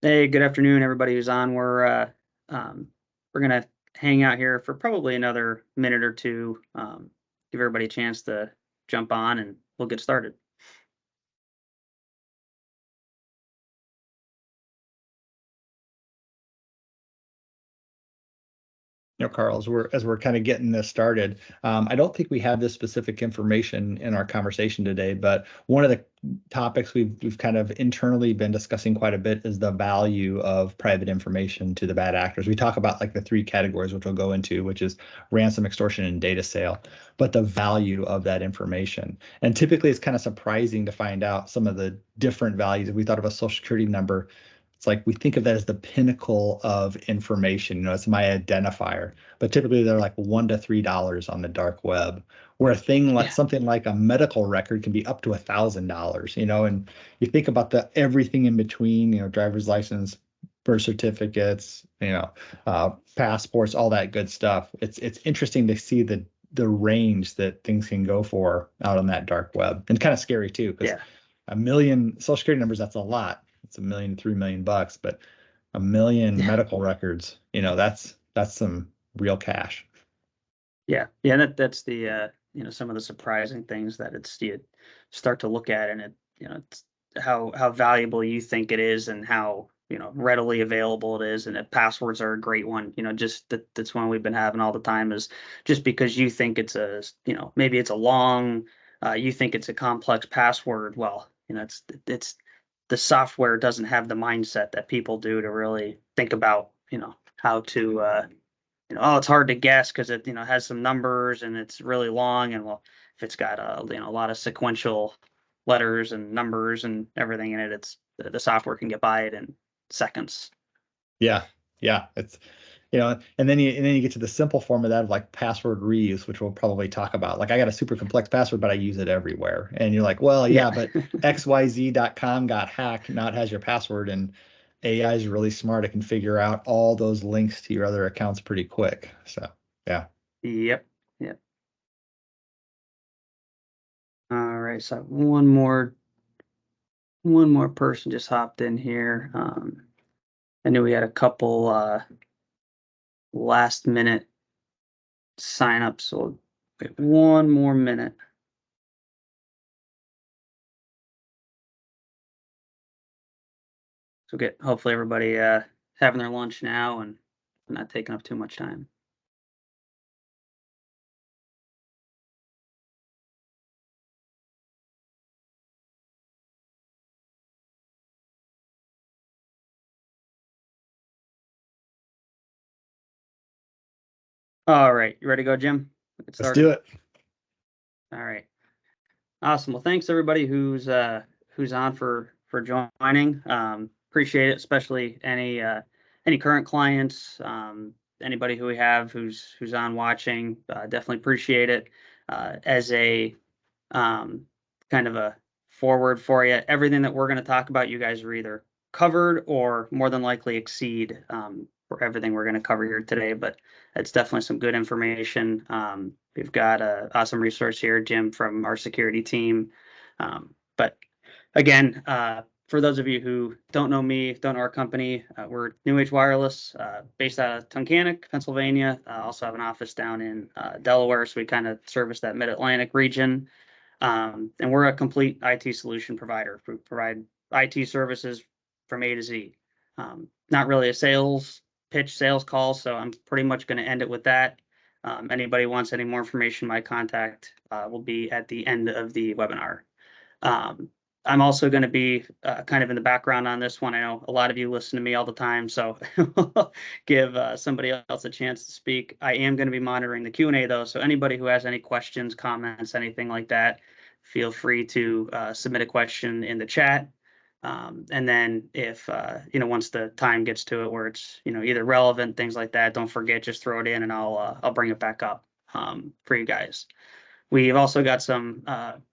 Hey, good afternoon, everybody who's on. We're gonna hang out here for probably another minute or two. Give everybody a chance to jump on, and we'll get started. Karl, as we're kind of getting this started, I don't think we have this specific information in our conversation today, but one of the topics we've kind of internally been discussing quite a bit is the value of private information to the bad actors. We talk about like the three categories, which we'll go into, which is ransom, extortion, and data sale, but the value of that information. And typically, it's kind of surprising to find out some of the different values. If we thought of a social security number, it's like we think of that as the pinnacle of information. It's my identifier. But typically they're like $1 to $3 on the dark web, where a thing like Yeah, something like a medical record can be up to $1,000. And you think about the everything in between, driver's license, birth certificates, passports, all that good stuff. It's interesting to see the range that things can go for out on that dark web, and kind of scary too, because yeah, a million social security numbers, that's a lot. It's $1 million, $3 million, but a million yeah, medical records, that's some real cash. yeah. That's the some of the surprising things that you start to look at, and it's how valuable you think it is, and how readily available it is. And passwords are a great one. Just that's one we've been having all the time, is just because you think it's maybe it's a long, you think it's a complex password. Well, it's the software doesn't have the mindset that people do to really think about how to oh, it's hard to guess because it has some numbers and it's really long. And well, if it's got a lot of sequential letters and numbers and everything in it, it's the software can get by it in seconds. Yeah, yeah. And then you get to the simple form of that, of like password reuse, which we'll probably talk about. Like, I got a super complex password, but I use it everywhere. And you're like, well, Yeah. yeah, but xyz.com got hacked. Now it has your password, and AI is really smart. It can figure out all those links to your other accounts pretty quick. So, yeah. Yep. Yep. All right. So one more person just hopped in here. I knew we had a couple last minute signups, so wait one more minute. So get hopefully everybody having their lunch now and not taking up too much time. All right, you ready to go, Jim? Get Let's do started. it. All right, awesome. Well, thanks everybody who's on for joining. Appreciate it, especially any current clients, anybody who we have who's on watching. Definitely appreciate it. As a um, kind of a forward for you, everything that we're going to talk about, you guys are either covered or more than likely exceed for everything we're going to cover here today. But it's definitely some good information. We've got an awesome resource here, Jim, from our security team. But again, for those of you who don't know me, don't know our company, we're NUage Wireless, based out of Tunkhannock, Pennsylvania. Also have an office down in Delaware, so we kind of service that Mid-Atlantic region. And we're a complete IT solution provider. We provide IT services from A to Z. Not really a sales call, so I'm pretty much going to end it with that. Anybody wants any more information, my contact will be at the end of the webinar. Um, I'm also going to be kind of in the background on this one. I know a lot of you listen to me all the time, so give somebody else a chance to speak. I am going to be monitoring the Q&A though, so anybody who has any questions, comments, anything like that, feel free to submit a question in the chat. And then if once the time gets to it where it's either relevant, things like that, don't forget, just throw it in and I'll bring it back up for you guys. We've also got some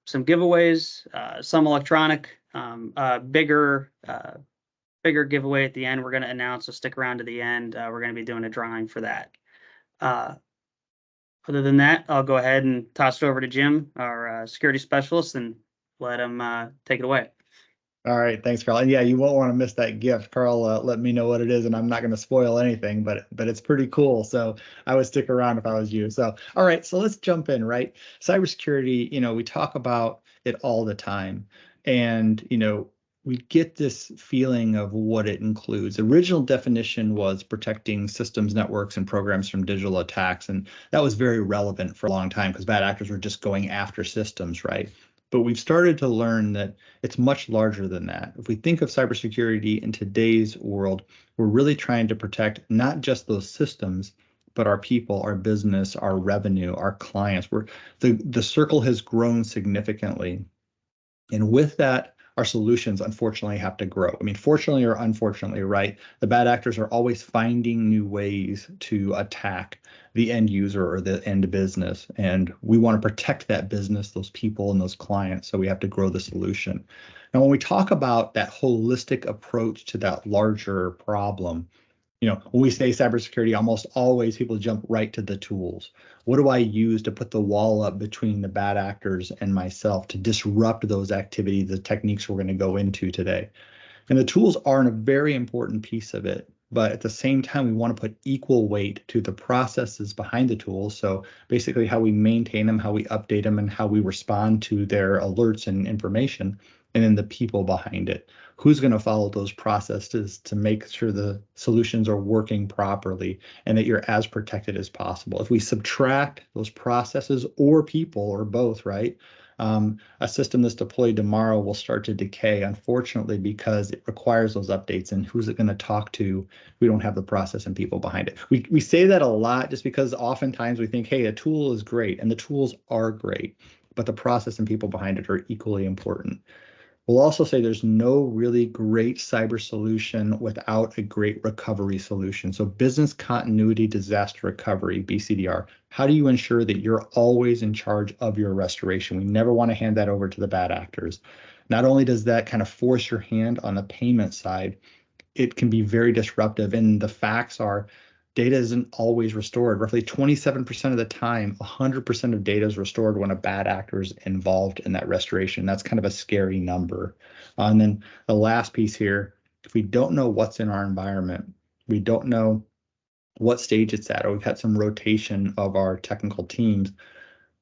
giveaways, some electronic, bigger giveaway at the end we're going to announce, so stick around to the end. We're going to be doing a drawing for that. Other than that, I'll go ahead and toss it over to Jim, our security specialist, and let him take it away. All right, thanks, Karl. And yeah, you won't want to miss that gift. Karl let me know what it is, and I'm not going to spoil anything, but it's pretty cool. So I would stick around if I was you. So all right, so let's jump in, right? Cybersecurity, we talk about it all the time, and we get this feeling of what it includes. The original definition was protecting systems, networks, and programs from digital attacks, and that was very relevant for a long time because bad actors were just going after systems, right? But we've started to learn that it's much larger than that. If we think of cybersecurity in today's world, we're really trying to protect not just those systems, but our people, our business, our revenue, our clients. The circle has grown significantly. And with that, our solutions unfortunately have to grow. I mean, fortunately or unfortunately, right? The bad actors are always finding new ways to attack the end user or the end business. And we want to protect that business, those people, and those clients. So we have to grow the solution. Now, when we talk about that holistic approach to that larger problem, when we say cybersecurity, almost always people jump right to the tools. What do I use to put the wall up between the bad actors and myself to disrupt those activities, the techniques we're going to go into today? And the tools are a very important piece of it. But at the same time, we want to put equal weight to the processes behind the tools. So basically, how we maintain them, how we update them, and how we respond to their alerts and information, and then the people behind it. Who's going to follow those processes to make sure the solutions are working properly and that you're as protected as possible? If we subtract those processes or people or both, right? A system that's deployed tomorrow will start to decay, unfortunately, because it requires those updates. And who's it going to talk to? We don't have the process and people behind it. We say that a lot just because oftentimes we think, hey, a tool is great, and the tools are great, but the process and people behind it are equally important. We'll also say there's no really great cyber solution without a great recovery solution. So business continuity disaster recovery, BCDR. How do you ensure that you're always in charge of your restoration? We never want to hand that over to the bad actors. Not only does that kind of force your hand on the payment side, it can be very disruptive. And the facts are data isn't always restored. Roughly 27% of the time, 100% of data is restored when a bad actor is involved in that restoration. That's kind of a scary number. And then the last piece here, if we don't know what's in our environment, we don't know what stage it's at, or we've had some rotation of our technical teams,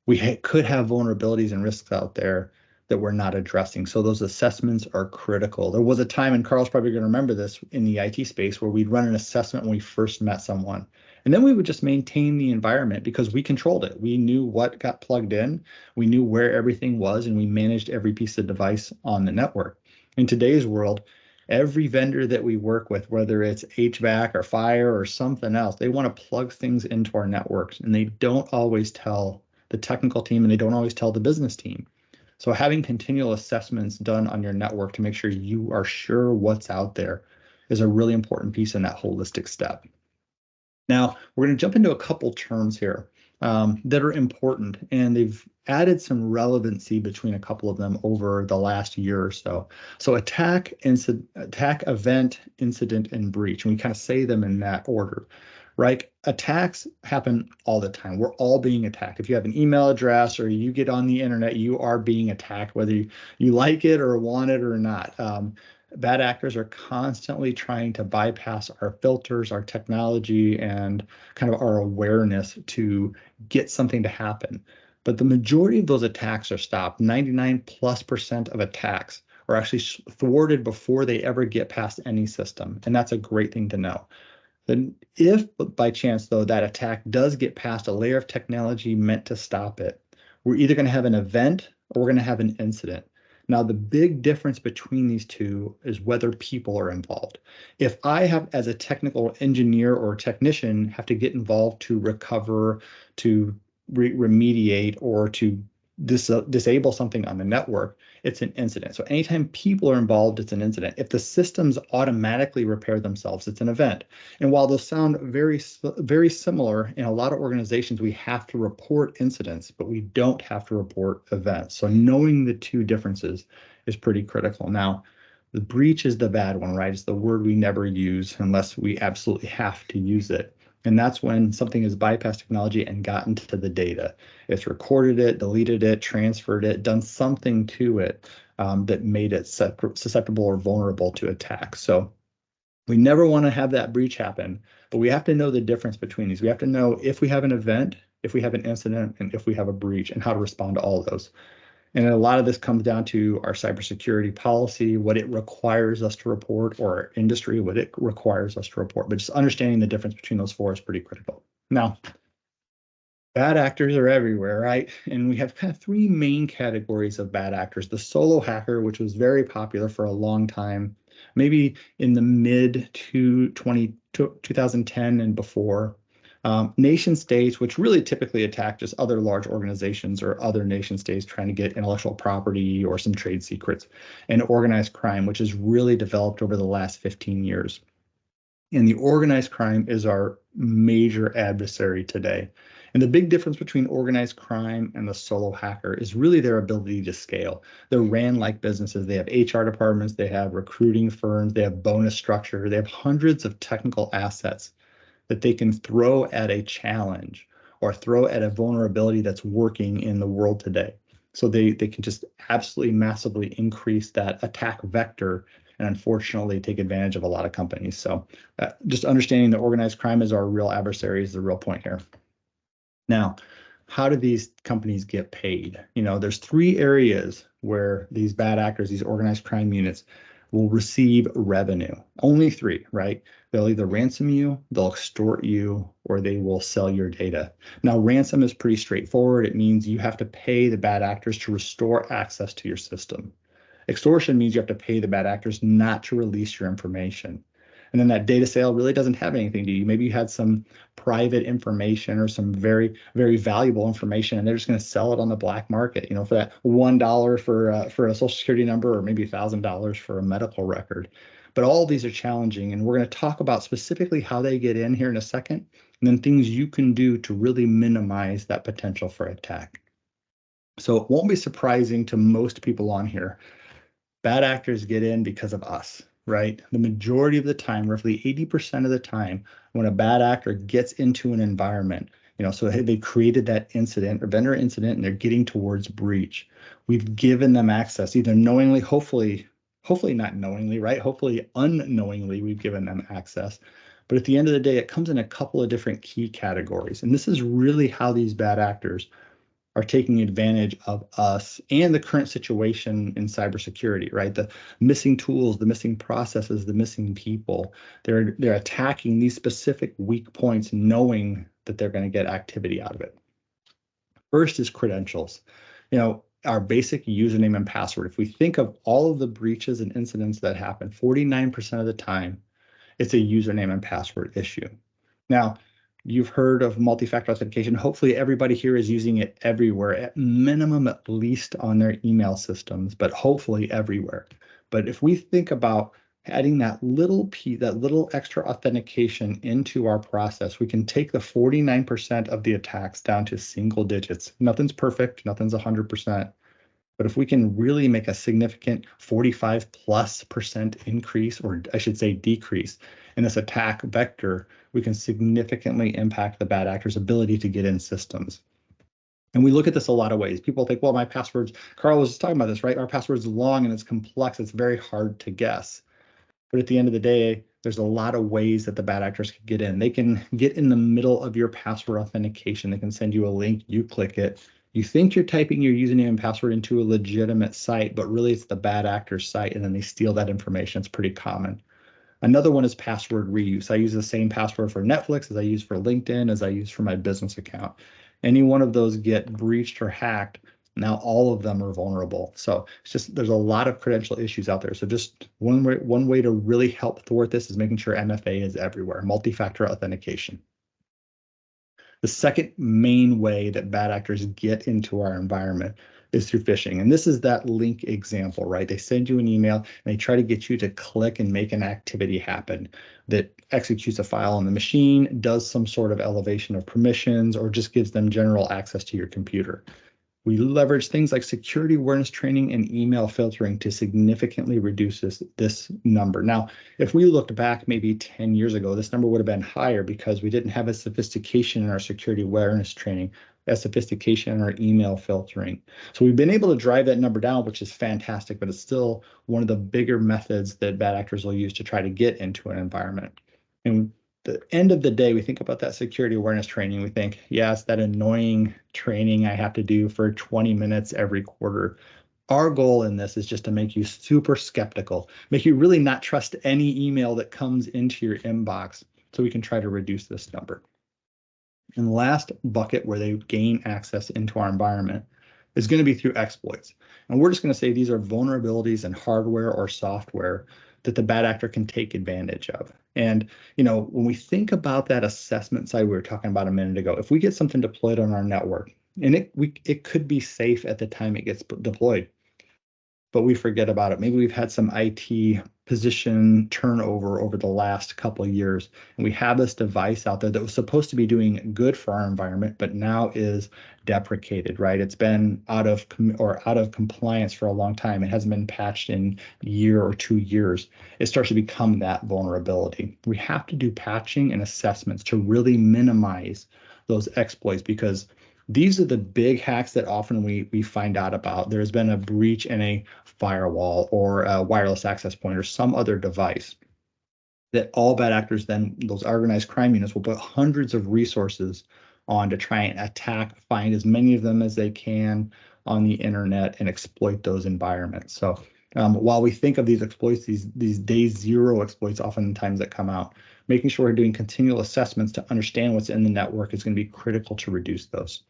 we could have vulnerabilities and risks out there that we're not addressing. So those assessments are critical. There was a time, and Karl's probably going to remember this in the IT space, where we'd run an assessment when we first met someone. And then we would just maintain the environment because we controlled it. We knew what got plugged in, we knew where everything was, and we managed every piece of device on the network. In today's world, every vendor that we work with, whether it's HVAC or fire or something else, they want to plug things into our networks, and they don't always tell the technical team, and they don't always tell the business team. So having continual assessments done on your network to make sure you are sure what's out there is a really important piece in that holistic step. Now, we're going to jump into a couple terms here that are important, and they've added some relevancy between a couple of them over the last year or so. So attack, event, incident, and breach. And we kind of say them in that order, right? Attacks happen all the time. We're all being attacked. If you have an email address or you get on the internet, you are being attacked, whether you like it or want it or not. Bad actors are constantly trying to bypass our filters, our technology, and kind of our awareness to get something to happen. But the majority of those attacks are stopped. 99+% of attacks are actually thwarted before they ever get past any system. And that's a great thing to know. Then if by chance, though, that attack does get past a layer of technology meant to stop it, we're either going to have an event or we're going to have an incident. Now, the big difference between these two is whether people are involved. If I have, as a technical engineer or technician, have to get involved to recover, to remediate, or to disable something on the network, it's an incident. So anytime people are involved, it's an incident. If the systems automatically repair themselves, it's an event. And while those sound very, very similar, in a lot of organizations, we have to report incidents, but we don't have to report events. So knowing the two differences is pretty critical. Now, the breach is the bad one, right? It's the word we never use unless we absolutely have to use it. And that's when something has bypassed technology and gotten to the data. It's recorded it, deleted it, transferred it, done something to it that made it susceptible or vulnerable to attack. So we never want to have that breach happen, but we have to know the difference between these. We have to know if we have an event, if we have an incident, and if we have a breach, and how to respond to all of those. And a lot of this comes down to our cybersecurity policy, what it requires us to report, or our industry, what it requires us to report. But just understanding the difference between those four is pretty critical. Now, bad actors are everywhere, right? And we have kind of three main categories of bad actors. The solo hacker, which was very popular for a long time, maybe in the mid to 2010 and before. Nation states, which really typically attack just other large organizations or other nation states trying to get intellectual property or some trade secrets. And organized crime, which has really developed over the last 15 years. And the organized crime is our major adversary today. And the big difference between organized crime and the solo hacker is really their ability to scale. They're ran like businesses. They have HR departments, they have recruiting firms, they have bonus structure, they have hundreds of technical assets that they can throw at a challenge or throw at a vulnerability that's working in the world today. So they can just absolutely massively increase that attack vector and unfortunately take advantage of a lot of companies. So just understanding that organized crime is our real adversary is the real point here. Now, how do these companies get paid? There's three areas where these bad actors, these organized crime units, will receive revenue. Only three, right? They'll either ransom you, they'll extort you, or they will sell your data. Now, ransom is pretty straightforward. It means you have to pay the bad actors to restore access to your system. Extortion means you have to pay the bad actors not to release your information. And then that data sale really doesn't have anything to you. Maybe you had some private information or some very, very valuable information, and they're just going to sell it on the black market, for that $1 for a social security number, or maybe $1,000 for a medical record. But all of these are challenging, and we're going to talk about specifically how they get in here in a second, and then things you can do to really minimize that potential for attack. So it won't be surprising to most people on here. Bad actors get in because of us, right? The majority of the time, roughly 80% of the time, when a bad actor gets into an environment, so they created that incident or vendor incident and they're getting towards breach, we've given them access, either knowingly, hopefully not knowingly, right? Hopefully unknowingly, we've given them access. But at the end of the day, it comes in a couple of different key categories. And this is really how these bad actors are taking advantage of us and the current situation in cybersecurity, right? The missing tools, the missing processes, the missing people. They're attacking these specific weak points, knowing that they're going to get activity out of it. First is credentials. Our basic username and password. If we think of all of the breaches and incidents that happen, 49% of the time, it's a username and password issue. Now, you've heard of multi-factor authentication. Hopefully everybody here is using it everywhere, at minimum, at least on their email systems, but hopefully everywhere. But if we think about adding that little extra authentication into our process, we can take the 49% of the attacks down to single digits. Nothing's perfect, nothing's 100%. But if we can really make a significant 45+% increase, or I should say decrease, in this attack vector, we can significantly impact the bad actor's ability to get in systems. And we look at this a lot of ways. People think, well, my passwords, Karl was just talking about this, right? Our password's long and it's complex. It's very hard to guess. But at the end of the day, there's a lot of ways that the bad actors can get in. They can get in the middle of your password authentication. They can send you a link, you click it. You think you're typing your username and password into a legitimate site, but really it's the bad actor's site, and then they steal that information. It's pretty common. Another one is password reuse. I use the same password for Netflix as I use for LinkedIn, as I use for my business account. Any one of those get breached or hacked, now all of them are vulnerable. So it's just, there's a lot of credential issues out there. So just one way to really help thwart this is making sure MFA is everywhere, multi-factor authentication. The second main way that bad actors get into our environment is through phishing. And this is that link example, right? They send you an email and they try to get you to click and make an activity happen that executes a file on the machine, does some sort of elevation of permissions, or just gives them general access to your computer. We leverage things like security awareness training and email filtering to significantly reduce this number. Now, if we looked back maybe 10 years ago, this number would have been higher because we didn't have a sophistication in our security awareness training. as sophistication in our email filtering. So we've been able to drive that number down, which is fantastic, but it's still one of the bigger methods that bad actors will use to try to get into an environment. And the end of the day, we think about that security awareness training. We think, yes, that annoying training I have to do for 20 minutes every quarter. Our goal in this is just to make you super skeptical, make you really not trust any email that comes into your inbox so we can try to reduce this number. And the last bucket where they gain access into our environment is going to be through exploits. And we're just going to say these are vulnerabilities in hardware or software that the bad actor can take advantage of. And, when we think about that assessment side we were talking about a minute ago, if we get something deployed on our network, and it could be safe at the time it gets deployed, but we forget about it. Maybe we've had some IT position turnover over the last couple of years, and we have this device out there that was supposed to be doing good for our environment, but now is deprecated, right? It's been out of compliance for a long time. It hasn't been patched in a year or 2 years. It starts to become that vulnerability. We have to do patching and assessments to really minimize those exploits, because these are the big hacks that often we find out about. There's been a breach in a firewall or a wireless access point or some other device that all bad actors, then those organized crime units, will put hundreds of resources on to try and attack, find as many of them as they can on the internet and exploit those environments. So while we think of these exploits, these day zero exploits oftentimes that come out, making sure we're doing continual assessments to understand what's in the network is going to be critical to reduce those.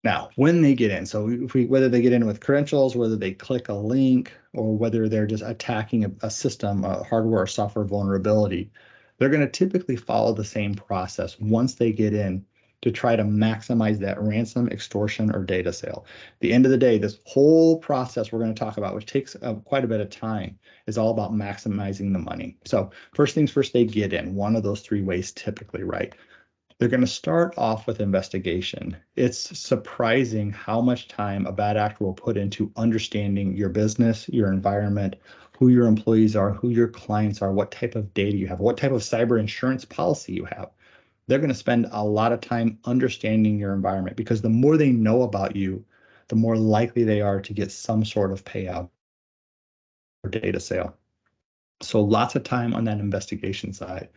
Now, when they get in, so whether they get in with credentials, whether they click a link, or whether they're just attacking a system, a hardware or software vulnerability, they're going to typically follow the same process once they get in to try to maximize that ransom, extortion, or data sale. At the end of the day, this whole process we're going to talk about, which takes quite a bit of time, is all about maximizing the money. So first things first, they get in one of those 3 ways typically, right? They're going to start off with investigation. It's surprising how much time a bad actor will put into understanding your business, your environment, who your employees are, who your clients are, what type of data you have, what type of cyber insurance policy you have. They're going to spend a lot of time understanding your environment, because the more they know about you, the more likely they are to get some sort of payout or data sale. So lots of time on that investigation side.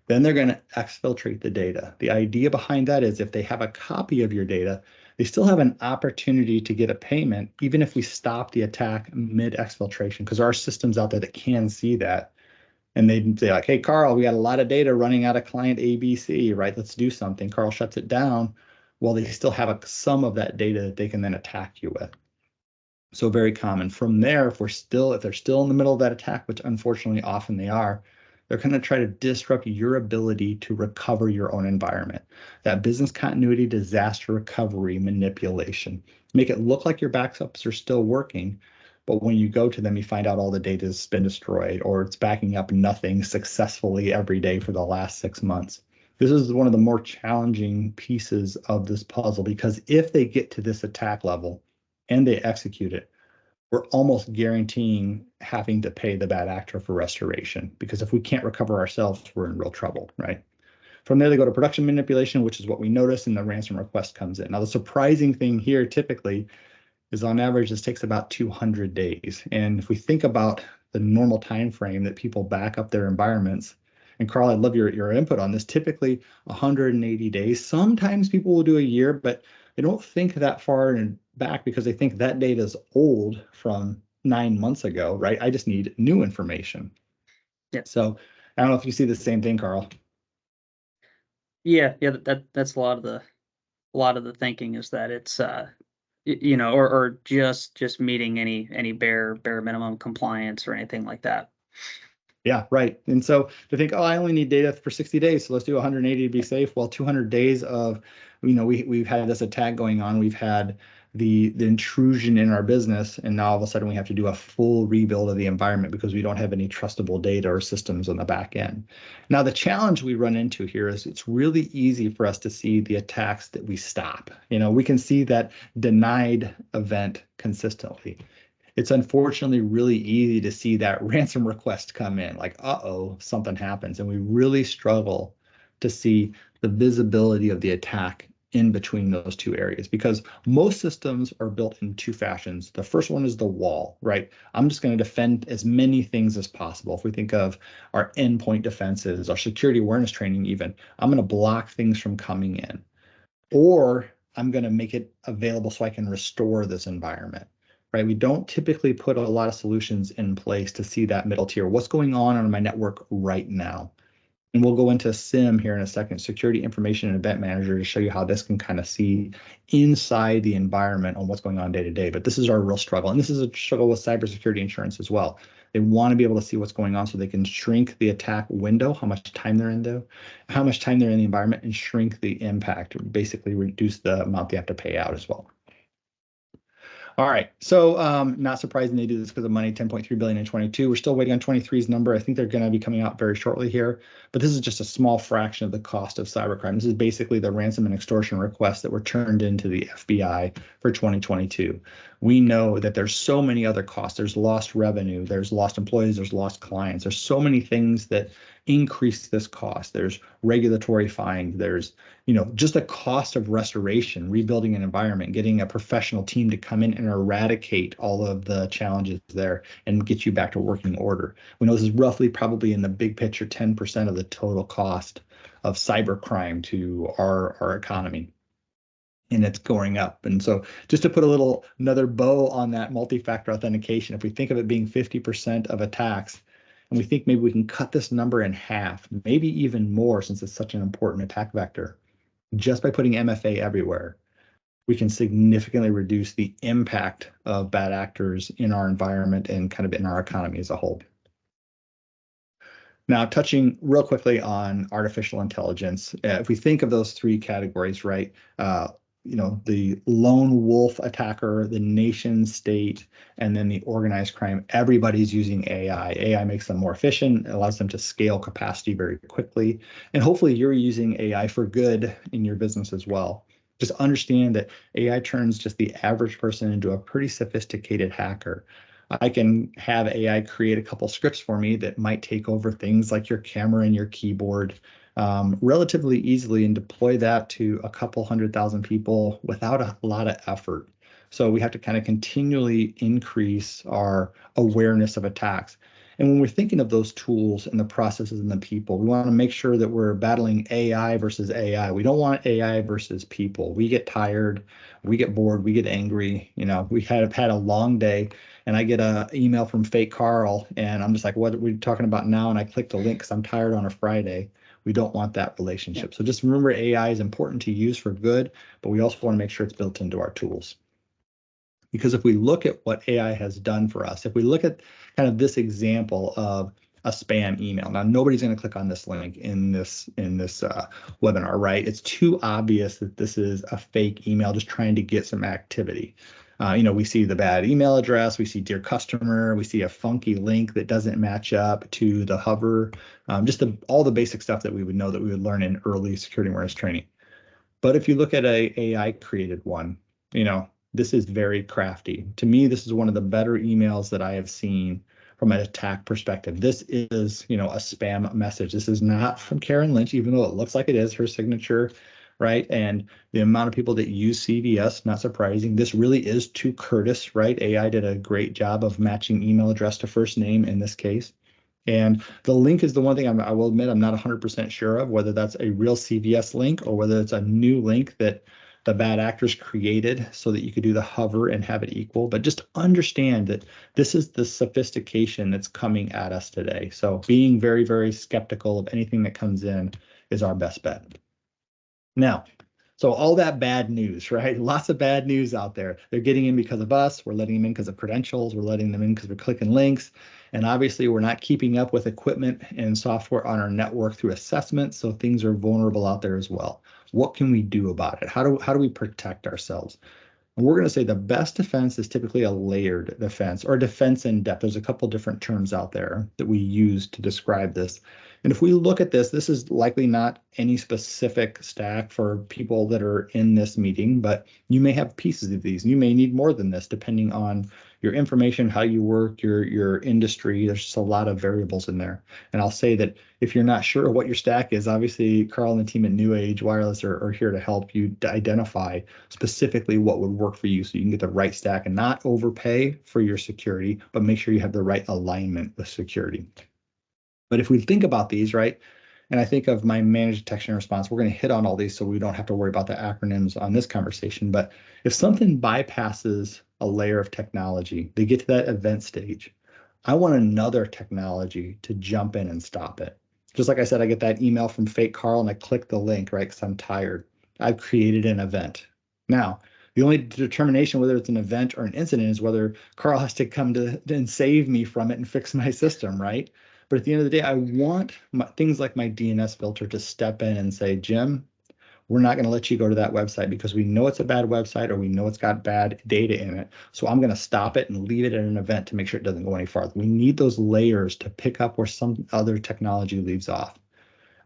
Then they're going to exfiltrate the data. The idea behind that is if they have a copy of your data, they still have an opportunity to get a payment, even if we stop the attack mid-exfiltration, because there are systems out there that can see that. And they'd say like, hey, Karl, we got a lot of data running out of client ABC, right? Let's do something. Karl shuts it down. Well, they still have some of that data that they can then attack you with. So very common. From there, if they're still in the middle of that attack, which unfortunately often they are, they're going to try to disrupt your ability to recover your own environment. That business continuity, disaster recovery, manipulation. Make it look like your backups are still working, but when you go to them, you find out all the data has been destroyed, or it's backing up nothing successfully every day for the last 6 months. This is one of the more challenging pieces of this puzzle, because if they get to this attack level and they execute it, we're almost guaranteeing having to pay the bad actor for restoration, because if we can't recover ourselves, we're in real trouble, right? From there, they go to production manipulation, which is what we notice, and the ransom request comes in. Now, the surprising thing here typically is on average, this takes about 200 days. And if we think about the normal time frame that people back up their environments, and Karl, I'd love your input on this, typically 180 days. Sometimes people will do a year, but they don't think that far back because they think that data is old from 9 months ago, right? I just need new information. Yeah. So I don't know if you see the same thing, Karl. Yeah, that's a lot of the thinking is that it's or just meeting any bare minimum compliance or anything like that. Yeah, right. And so to think, oh, I only need data for 60 days, so let's do 180 to be safe. Well, 200 days of, we've had this attack going on. We've had the intrusion in our business, and now all of a sudden we have to do a full rebuild of the environment because we don't have any trustable data or systems on the back end. Now, the challenge we run into here is it's really easy for us to see the attacks that we stop. We can see that denied event consistently. It's unfortunately really easy to see that ransom request come in, like, uh-oh, something happens. And we really struggle to see the visibility of the attack in between those two areas, because most systems are built in two fashions. The first one is the wall, right? I'm just going to defend as many things as possible. If we think of our endpoint defenses, our security awareness training even, I'm going to block things from coming in. Or I'm going to make it available so I can restore this environment, right? We don't typically put a lot of solutions in place to see that middle tier. What's going on my network right now? And we'll go into SIM here in a second, Security Information and Event Manager, to show you how this can kind of see inside the environment on what's going on day to day. But this is our real struggle. And this is a struggle with cybersecurity insurance as well. They want to be able to see what's going on so they can shrink the attack window, how much time they're in the environment, and shrink the impact, basically reduce the amount they have to pay out as well. All right, so not surprising they do this because of money, 10.3 billion in 22. We're still waiting on 23's number. I think they're going to be coming out very shortly here, but this is just a small fraction of the cost of cybercrime. This is basically the ransom and extortion requests that were turned into the FBI for 2022. We know that there's so many other costs. There's lost revenue, there's lost employees, there's lost clients. There's so many things that increase this cost. There's regulatory fines, there's just the cost of restoration, rebuilding an environment, getting a professional team to come in and eradicate all of the challenges there and get you back to working order. We know this is roughly probably in the big picture 10% of the total cost of cybercrime to our economy. And it's going up. And so just to put another bow on that multi-factor authentication, if we think of it being 50% of attacks, and we think maybe we can cut this number in half, maybe even more, since it's such an important attack vector, just by putting MFA everywhere, we can significantly reduce the impact of bad actors in our environment and kind of in our economy as a whole. Now, touching real quickly on artificial intelligence, if we think of those three categories, right? The lone wolf attacker, the nation state, and then the organized crime, everybody's using AI. AI makes them more efficient, allows them to scale capacity very quickly. And hopefully you're using AI for good in your business as well. Just understand that AI turns just the average person into a pretty sophisticated hacker. I can have AI create a couple scripts for me that might take over things like your camera and your keyboard relatively easily and deploy that to a couple 100,000 people without a lot of effort. So we have to kind of continually increase our awareness of attacks. And when we're thinking of those tools and the processes and the people, we want to make sure that we're battling AI versus AI. We don't want AI versus people. We get tired, we get bored, we get angry. We have had a long day, and I get an email from fake Karl, and I'm just like, what are we talking about now? And I click the link because I'm tired on a Friday. We don't want that relationship. So just remember, AI is important to use for good, but we also want to make sure it's built into our tools. Because if we look at what AI has done for us, if we look at kind of this example of a spam email, now nobody's going to click on this link in this webinar, right? It's too obvious that this is a fake email just trying to get some activity. We see the bad email address, we see dear customer, we see a funky link that doesn't match up to the hover, all the basic stuff that we would know that we would learn in early security awareness training. But if you look at a AI created one, this is very crafty. To me, this is one of the better emails that I have seen from an attack perspective. This is, a spam message. This is not from Karen Lynch, even though it looks like it is her signature, right? And the amount of people that use CVS, not surprising. This really is to Curtis, right? AI did a great job of matching email address to first name in this case. And the link is the one thing I will admit I'm not 100% sure of, whether that's a real CVS link or whether it's a new link that the bad actors created so that you could do the hover and have it equal. But just understand that this is the sophistication that's coming at us today. So being very, very skeptical of anything that comes in is our best bet. Now, so all that bad news, right? Lots of bad news out there. They're getting in because of us. We're letting them in because of credentials. We're letting them in because we're clicking links. And obviously, we're not keeping up with equipment and software on our network through assessment. So things are vulnerable out there as well. What can we do about it? How do we protect ourselves? And we're going to say the best defense is typically a layered defense or defense in depth. There's a couple different terms out there that we use to describe this. And if we look at this, this is likely not any specific stack for people that are in this meeting, but you may have pieces of these. You may need more than this depending on your information, how you work, your industry. There's just a lot of variables in there. And I'll say that if you're not sure what your stack is, obviously Karl and the team at NUage Wireless are here to help you to identify specifically what would work for you so you can get the right stack and not overpay for your security, but make sure you have the right alignment with security. But if we think about these, right, and I think of my managed detection and response, we're going to hit on all these so we don't have to worry about the acronyms on this conversation. But if something bypasses a layer of technology, they get to that event stage, I want another technology to jump in and stop it. Just like I said, I get that email from fake Karl and I click the link, right, because I'm tired. I've created an event. Now, the only determination whether it's an event or an incident is whether Karl has to come to and save me from it and fix my system, right? But at the end of the day, I want things like my DNS filter to step in and say, Jim, we're not going to let you go to that website because we know it's a bad website or we know it's got bad data in it. So I'm going to stop it and leave it at an event to make sure it doesn't go any farther. We need those layers to pick up where some other technology leaves off.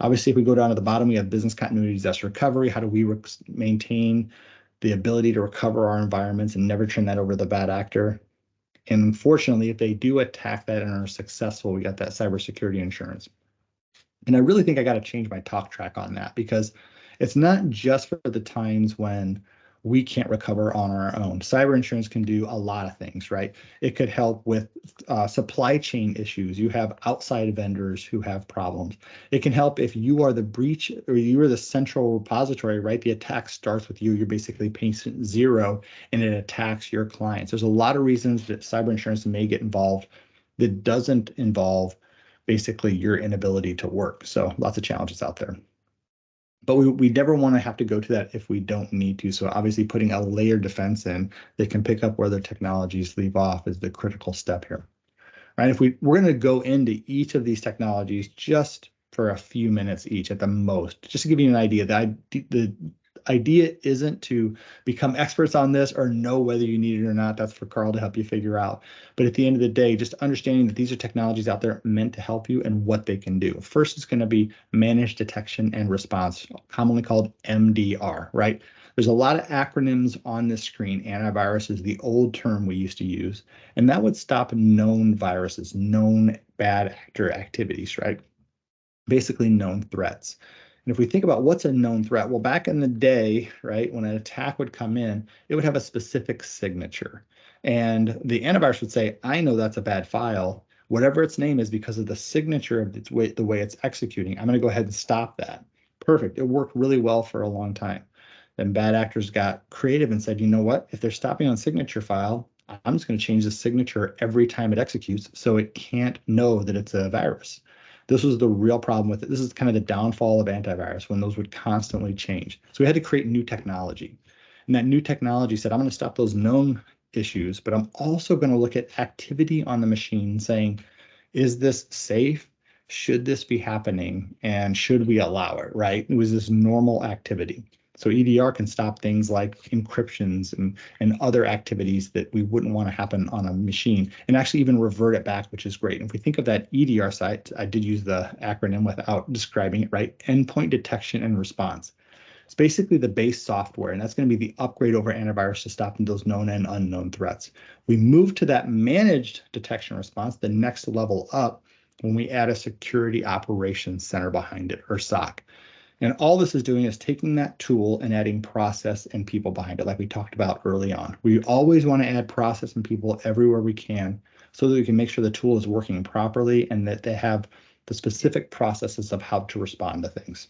Obviously, if we go down to the bottom, we have business continuity, disaster recovery. How do we maintain the ability to recover our environments and never turn that over to the bad actor? And unfortunately, if they do attack that and are successful, we got that cybersecurity insurance. And I really think I got to change my talk track on that because it's not just for the times when we can't recover on our own. Cyber insurance can do a lot of things, right? It could help with supply chain issues. You have outside vendors who have problems. It can help if you are the breach or you are the central repository, right? The attack starts with you. You're basically patient zero and it attacks your clients. There's a lot of reasons that cyber insurance may get involved that doesn't involve basically your inability to work. So lots of challenges out there. But we never want to have to go to that if we don't need to. So obviously putting a layered defense in that can pick up where the technologies leave off is the critical step here. Right? If we're going to go into each of these technologies just for a few minutes each at the most, just to give you an idea, the idea isn't to become experts on this or know whether you need it or not. That's for Karl to help you figure out. But at the end of the day, just understanding that these are technologies out there meant to help you and what they can do. First is going to be managed detection and response, commonly called MDR, right? There's a lot of acronyms on this screen. Antivirus is the old term we used to use, and that would stop known viruses, known bad actor activities, right? Basically known threats. And if we think about what's a known threat, well, back in the day, right, when an attack would come in, it would have a specific signature. And the antivirus would say, I know that's a bad file. Whatever its name is, because of the signature of the way it's executing, I'm going to go ahead and stop that. Perfect. It worked really well for a long time. Then bad actors got creative and said, you know what? If they're stopping on signature file, I'm just going to change the signature every time it executes so it can't know that it's a virus. This was the real problem with it. This is kind of the downfall of antivirus when those would constantly change. So we had to create new technology. And that new technology said, I'm going to stop those known issues, but I'm also going to look at activity on the machine saying, is this safe? Should this be happening? And should we allow it, right? It was this normal activity. So EDR can stop things like encryptions and other activities that we wouldn't want to happen on a machine and actually even revert it back, which is great. And if we think of that EDR site, I did use the acronym without describing it, right? Endpoint detection and response. It's basically the base software, and that's going to be the upgrade over antivirus to stopping those known and unknown threats. We move to that managed detection response, the next level up, when we add a security operations center behind it, or SOC. And all this is doing is taking that tool and adding process and people behind it, like we talked about early on. We always want to add process and people everywhere we can so that we can make sure the tool is working properly and that they have the specific processes of how to respond to things.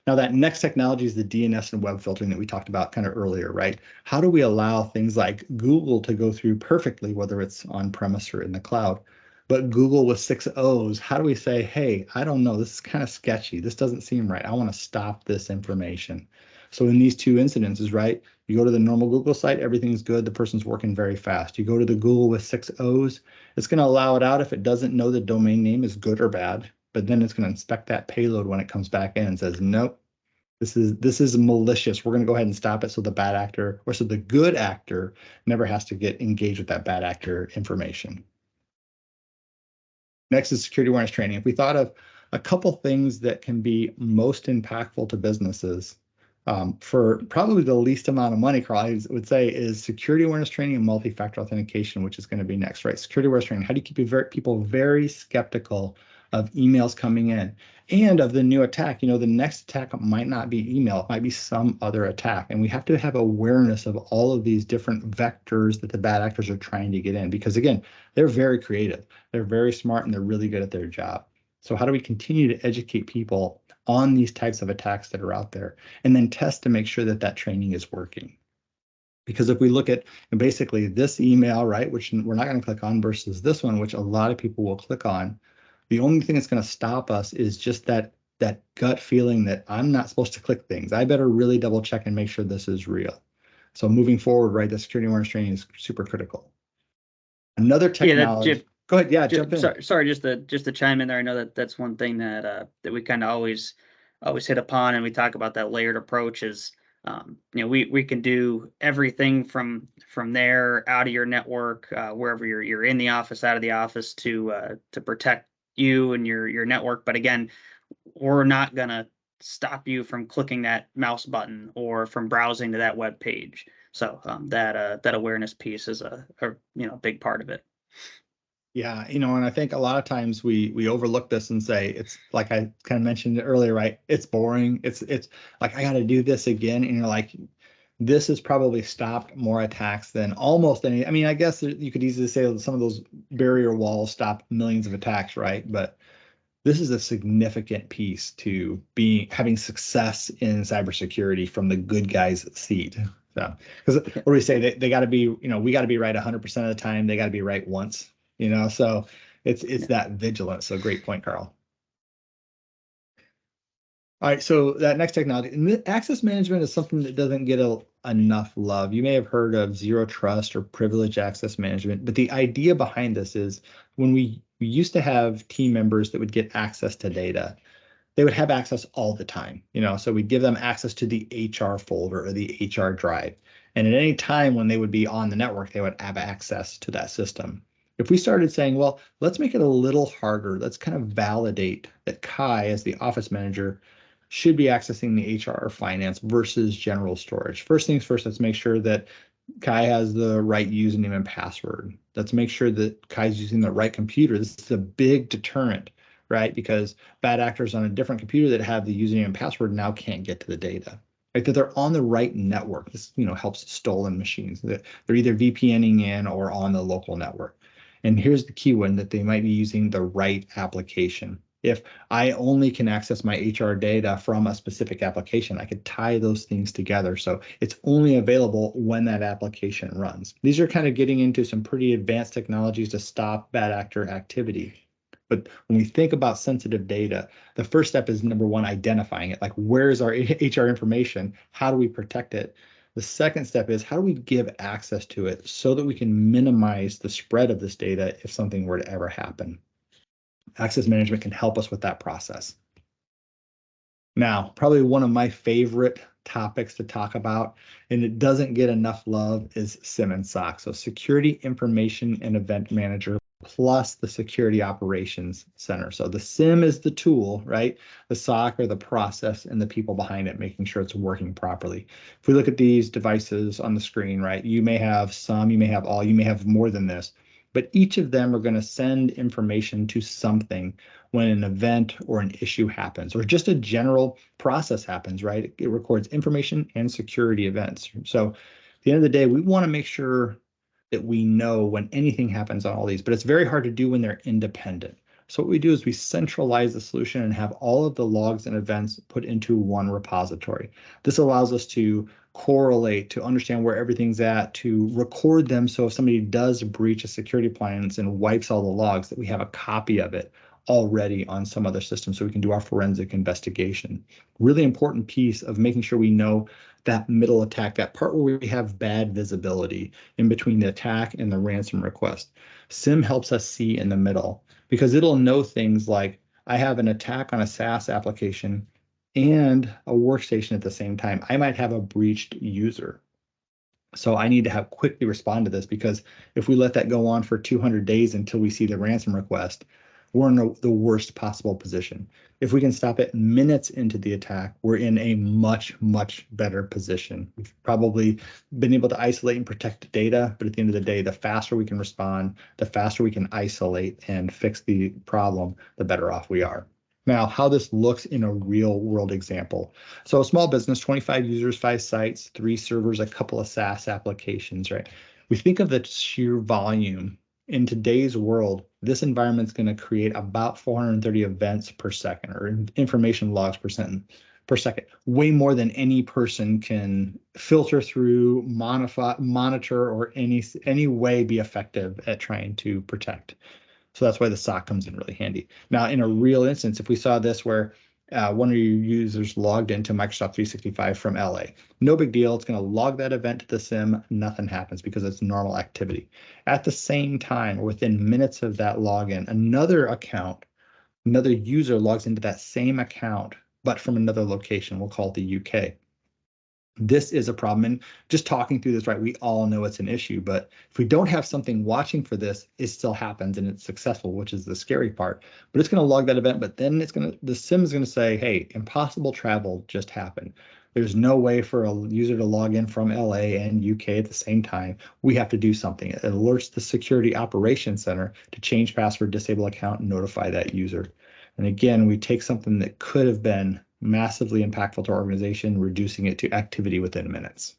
Now, that next technology is the DNS and web filtering that we talked about kind of earlier, right? How do we allow things like Google to go through perfectly, whether it's on-premise or in the cloud? But Google with 6 O's, how do we say, hey, I don't know, this is kind of sketchy. This doesn't seem right. I want to stop this information. So in these two incidences, right, you go to the normal Google site, everything's good. The person's working very fast. You go to the Google with 6 O's, it's going to allow it out if it doesn't know the domain name is good or bad. But then it's going to inspect that payload when it comes back in and says, nope, this is malicious. We're going to go ahead and stop it so the bad actor, or so the good actor never has to get engaged with that bad actor information. Next is security awareness training. If we thought of a couple things that can be most impactful to businesses, For probably the least amount of money, Karl, I would say, is security awareness training and multi-factor authentication, which is going to be next, right? Security awareness training. How do you keep people very skeptical of emails coming in and of the new attack? You know, the next attack might not be email, it might be some other attack. And we have to have awareness of all of these different vectors that the bad actors are trying to get in, because again, they're very creative, they're very smart, and they're really good at their job. So how do we continue to educate people on these types of attacks that are out there, and then test to make sure that that training is working? Because if we look at basically this email, right, which we're not going to click on, versus this one, which a lot of people will click on, the only thing that's going to stop us is just that gut feeling that I'm not supposed to click things. I better really double check and make sure this is real. So moving forward, right, the security awareness training is super critical. Another technology. Go ahead. Yeah, jump in. Sorry, just to chime in there. I know that that's one thing that we kind of always hit upon, and we talk about that layered approach is, you know, we can do everything from there out of your network, wherever you're in the office, out of the office, to protect you and your network. But again, we're not gonna stop you from clicking that mouse button or from browsing to that web page. So that awareness piece is a big part of it. Yeah, you know, and I think a lot of times we overlook this and say it's like I kind of mentioned earlier, right? It's boring. It's like I got to do this again, and you're like, this has probably stopped more attacks than almost any. I mean, I guess you could easily say that some of those barrier walls stop millions of attacks, right? But this is a significant piece to having success in cybersecurity from the good guys' seat. So, because what do we say? They got to be, you know, we got to be right 100% of the time. They got to be right once, you know. So it's that vigilance. So great point, Karl. All right, so that next technology, and access management is something that doesn't get enough love. You may have heard of zero trust or privileged access management, but the idea behind this is when we used to have team members that would get access to data, they would have access all the time, you know, so we'd give them access to the HR folder or the HR drive. And at any time when they would be on the network, they would have access to that system. If we started saying, well, let's make it a little harder, let's kind of validate that Kai, as the office manager, should be accessing the HR or finance versus general storage. First things first, let's make sure that Kai has the right username and password. Let's make sure that Kai's using the right computer. This is a big deterrent, right? Because bad actors on a different computer that have the username and password now can't get to the data. Right? That they're on the right network. This, you know, helps stolen machines. That they're either VPNing in or on the local network. And here's the key one, that they might be using the right application. If I only can access my HR data from a specific application, I could tie those things together. So it's only available when that application runs. These are kind of getting into some pretty advanced technologies to stop bad actor activity. But when we think about sensitive data, the first step is, number one, identifying it. Like, where's our HR information? How do we protect it? The second step is, how do we give access to it so that we can minimize the spread of this data if something were to ever happen? Access management can help us with that process. Now, probably one of my favorite topics to talk about, and it doesn't get enough love, is SIEM and SOC. So Security Information and Event Manager plus the Security Operations Center. So the SIEM is the tool, right? The SOC are the process and the people behind it, making sure it's working properly. If we look at these devices on the screen, right, you may have some, you may have all, you may have more than this, but each of them are going to send information to something when an event or an issue happens, or just a general process happens, right? It records information and security events. So at the end of the day, we want to make sure that we know when anything happens on all these, but it's very hard to do when they're independent. So what we do is we centralize the solution and have all of the logs and events put into one repository. This allows us to correlate, to understand where everything's at, to record them. So if somebody does breach a security appliance and wipes all the logs, that we have a copy of it already on some other system so we can do our forensic investigation. Really important piece of making sure we know that middle attack, that part where we have bad visibility in between the attack and the ransom request. SIEM helps us see in the middle, because it'll know things like, I have an attack on a SaaS application and a workstation at the same time. I might have a breached user. So I need to have quickly respond to this, because if we let that go on for 200 days until we see the ransom request, we're in the worst possible position. If we can stop it minutes into the attack, we're in a much, much better position. We've probably been able to isolate and protect data, but at the end of the day, the faster we can respond, the faster we can isolate and fix the problem, the better off we are. Now, how this looks in a real world example. So a small business, 25 users, 5 sites, 3 servers, a couple of SaaS applications, right? We think of the sheer volume. In today's world, this environment is going to create about 430 events per second, or information logs per second, way more than any person can filter through, monitor, or any way be effective at trying to protect. So that's why the SOC comes in really handy. Now, in a real instance, if we saw this where one of your users logged into Microsoft 365 from LA, no big deal. It's going to log that event to the SIM. Nothing happens because it's normal activity. At the same time, within minutes of that login, another user logs into that same account, but from another location. We'll call it the UK. This is a problem. And just talking through this, right, we all know it's an issue, but if we don't have something watching for this, it still happens and it's successful, which is the scary part. But it's going to log that event, but then the SIM is going to say, hey, impossible travel just happened. There's no way for a user to log in from LA and UK at the same time. We have to do something. It alerts the Security Operations Center to change password, disable account, and notify that user. And again, we take something that could have been massively impactful to our organization, reducing it to activity within minutes.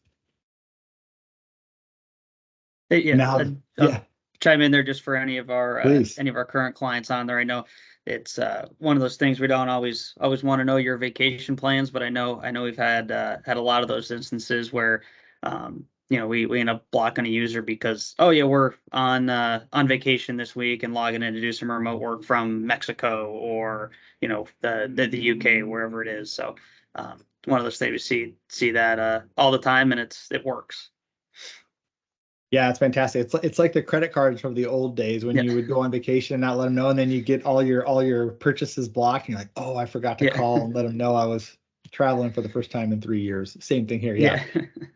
Yeah, Now, I'll chime in there just for any of our current clients on there. I know it's one of those things we don't always want to know your vacation plans, but I know we've had a lot of those instances where we end up blocking a user because, oh yeah, we're on vacation this week and logging in to do some remote work from Mexico or the UK, wherever it is. So one of those things we see that all the time, and it works. Yeah, it's fantastic. It's like the credit cards from the old days when you would go on vacation and not let them know, and then you get all your purchases blocked, and you're like, oh, I forgot to call and let them know I was traveling for the first time in 3 years. Same thing here.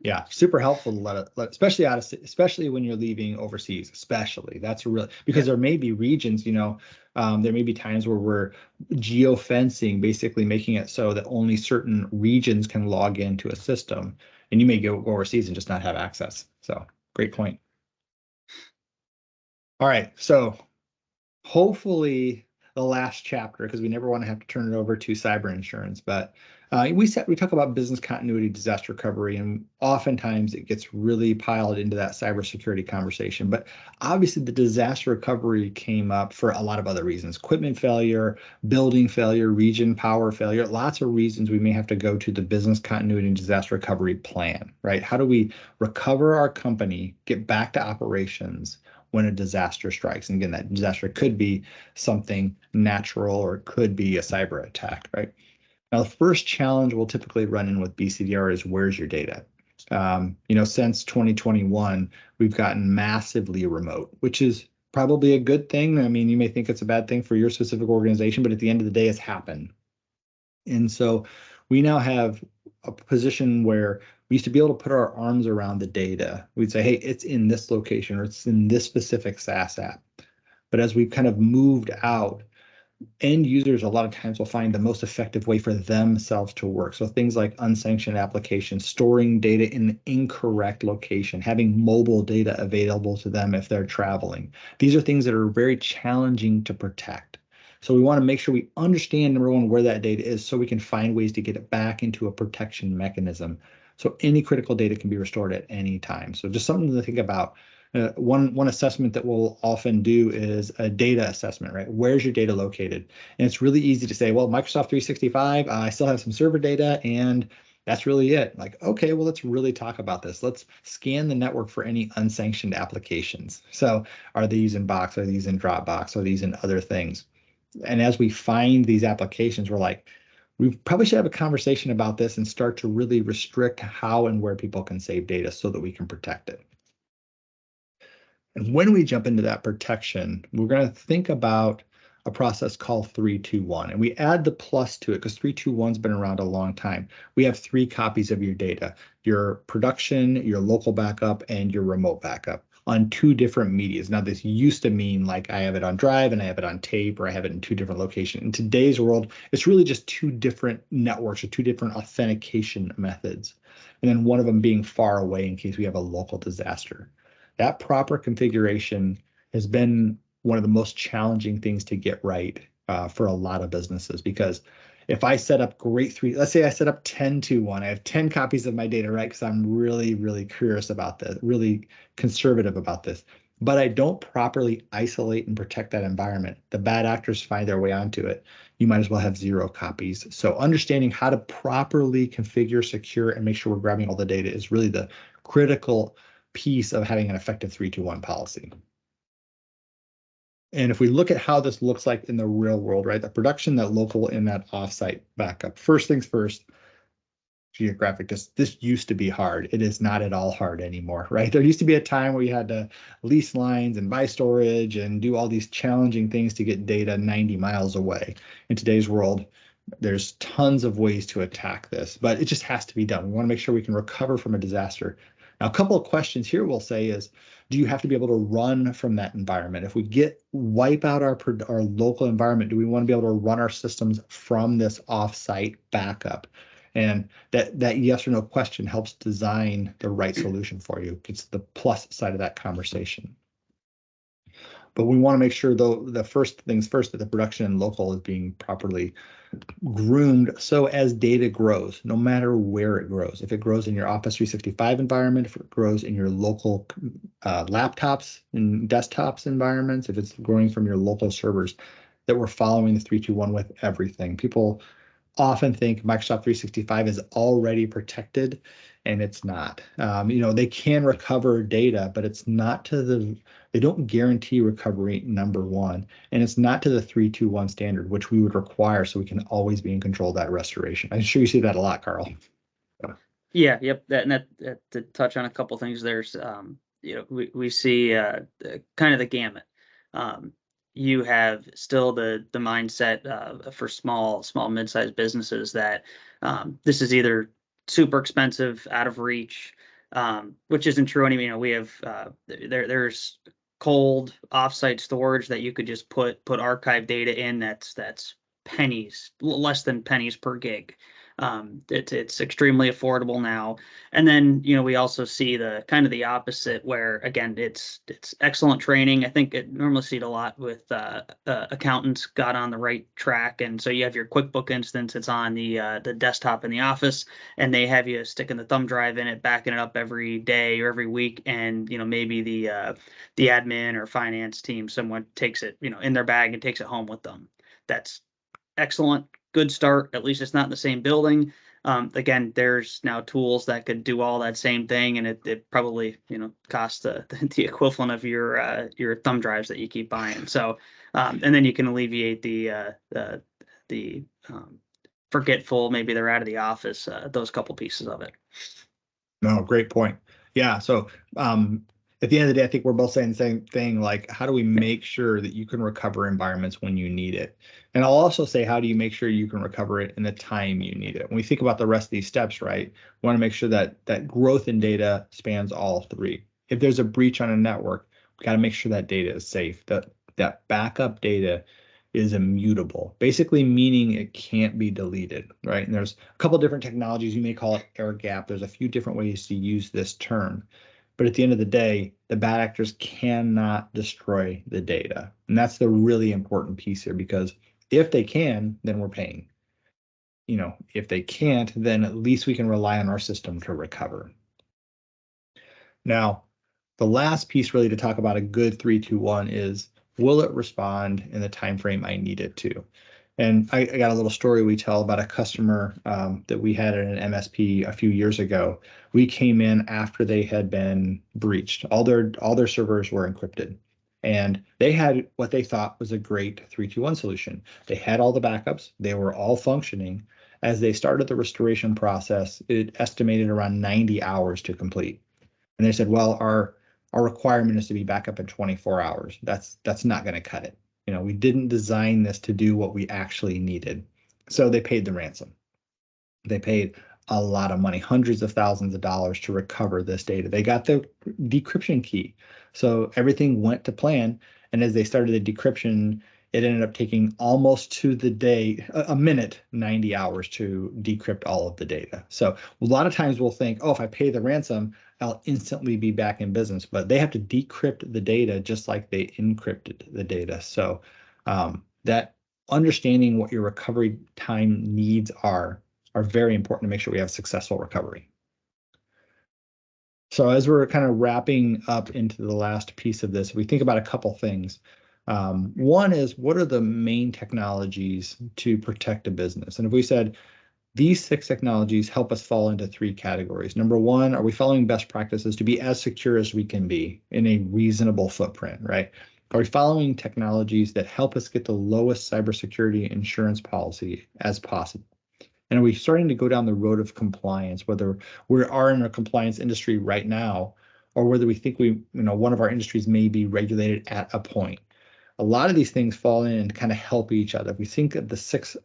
Yeah, super helpful to let especially when you're leaving overseas, especially. That's really because there may be regions, there may be times where we're geofencing, basically making it so that only certain regions can log into a system, and you may go overseas and just not have access. So great point. All right, so hopefully the last chapter, because we never want to have to turn it over to cyber insurance, but we talk about business continuity, disaster recovery, and oftentimes it gets really piled into that cybersecurity conversation. But obviously the disaster recovery came up for a lot of other reasons: equipment failure, building failure, region power failure, lots of reasons we may have to go to the business continuity and disaster recovery plan, right? How do we recover our company, get back to operations when a disaster strikes? And again, that disaster could be something natural or it could be a cyber attack, right? Now, the first challenge we'll typically run in with BCDR is where's your data? Since 2021, we've gotten massively remote, which is probably a good thing. I mean, you may think it's a bad thing for your specific organization, but at the end of the day, it's happened. And so we now have a position where we used to be able to put our arms around the data. We'd say, hey, it's in this location or it's in this specific SaaS app. But as we've kind of moved out, end users a lot of times will find the most effective way for themselves to work. So things like unsanctioned applications, storing data in an incorrect location, having mobile data available to them if they're traveling. These are things that are very challenging to protect. So we want to make sure we understand, number one, where that data is so we can find ways to get it back into a protection mechanism. So any critical data can be restored at any time. So just something to think about. One assessment that we'll often do is a data assessment, right? Where's your data located? And it's really easy to say, well, Microsoft 365, I still have some server data, and that's really it. Like, okay, well, let's really talk about this. Let's scan the network for any unsanctioned applications. So are these in Box? Are these in Dropbox? Are these in other things? And as we find these applications, we're like, we probably should have a conversation about this and start to really restrict how and where people can save data so that we can protect it. And when we jump into that protection, we're going to think about a process called 321. And we add the plus to it because 321's been around a long time. We have 3 copies of your data: your production, your local backup, and your remote backup. on two different medias. Now, this used to mean like I have it on drive and I have it on tape, or I have it in two different locations. In today's world, it's really just two different networks or two different authentication methods. And then one of them being far away in case we have a local disaster. That proper configuration has been one of the most challenging things to get right for a lot of businesses, because if I set up let's say I set up 10-to-1, I have 10 copies of my data, right? Because I'm really, really curious about this, really conservative about this, but I don't properly isolate and protect that environment. The bad actors find their way onto it. You might as well have 0 copies. So understanding how to properly configure, secure, and make sure we're grabbing all the data is really the critical piece of having an effective 3-2-1 policy. And if we look at how this looks like in the real world, right, the production, that local, and that offsite backup. First things first, geographic. This used to be hard. It is not at all hard anymore, right? There used to be a time where you had to lease lines and buy storage and do all these challenging things to get data 90 miles away. In today's world, there's tons of ways to attack this, but it just has to be done. We want to make sure we can recover from a disaster. Now, a couple of questions here we'll say is, do you have to be able to run from that environment? If we wipe out our local environment, do we want to be able to run our systems from this offsite backup? And that yes or no question helps design the right solution for you. It's the plus side of that conversation. But we want to make sure, though, the first things first, that the production and local is being properly groomed, so as data grows, no matter where it grows. If it grows in your Office 365 environment, if it grows in your local laptops and desktops environments, if it's growing from your local servers, that we're following the 3-2-1 with everything. People often think Microsoft 365 is already protected, and it's not. They can recover data, but it's not they don't guarantee recovery, number one, and it's not to the 3-2-1 standard, which we would require so we can always be in control of that restoration. I'm sure you see that a lot, Karl. Yeah, yep. That to touch on a couple things, there's we see kind of the gamut. You have still the mindset for small mid-sized businesses that this is either super expensive, out of reach, which isn't true. Anyway, we have there's cold offsite storage that you could just put archive data in. That's pennies, less than pennies per gig. It's extremely affordable now. And then, we also see the kind of the opposite, where again, it's excellent training. I think it normally see it a lot with accountants got on the right track. And so you have your QuickBook instance, it's on the desktop in the office, and they have you sticking the thumb drive in it, backing it up every day or every week. And, maybe the admin or finance team, someone takes it, in their bag and takes it home with them. That's excellent. Good start. At least it's not in the same building. Again, there's now tools that could do all that same thing, and it probably costs the equivalent of your thumb drives that you keep buying. So, and then you can alleviate the forgetful, maybe they're out of the office, those couple pieces of it. No, great point. Yeah. So at the end of the day, I think we're both saying the same thing, like, how do we make sure that you can recover environments when you need it? And I'll also say, how do you make sure you can recover it in the time you need it? When we think about the rest of these steps, right, we want to make sure that growth in data spans all three. If there's a breach on a network, we got to make sure that data is safe, that backup data is immutable, basically meaning it can't be deleted, right? And there's a couple different technologies. You may call it air gap. There's a few different ways to use this term. But at the end of the day, the bad actors cannot destroy the data. And that's the really important piece here, because if they can, then we're paying. If they can't, then at least we can rely on our system to recover. Now, the last piece really to talk about a good 3-2-1 is, will it respond in the time frame I need it to? And I got a little story we tell about a customer that we had at an MSP a few years ago. We came in after they had been breached. All their servers were encrypted, and they had what they thought was a great 3-2-1 solution. They had all the backups. They were all functioning. As they started the restoration process, it estimated around 90 hours to complete. And they said, well, our requirement is to be back up in 24 hours. That's not going to cut it. We didn't design this to do what we actually needed. So they paid the ransom. They paid a lot of money, hundreds of thousands of dollars to recover this data. They got the decryption key. So everything went to plan. And as they started the decryption, it ended up taking almost to the day, a minute, 90 hours to decrypt all of the data. So a lot of times we'll think, oh, if I pay the ransom, I'll instantly be back in business. But they have to decrypt the data just like they encrypted the data. So that understanding what your recovery time needs are very important to make sure we have successful recovery. So as we're kind of wrapping up into the last piece of this, we think about a couple things. One is, what are the main technologies to protect a business? And if we said these 6 technologies help us fall into 3 categories. Number one, are we following best practices to be as secure as we can be in a reasonable footprint, right? Are we following technologies that help us get the lowest cybersecurity insurance policy as possible? And are we starting to go down the road of compliance, whether we are in a compliance industry right now, or whether we think one of our industries may be regulated at a point? A lot of these things fall in and kind of help each other. We think of the 6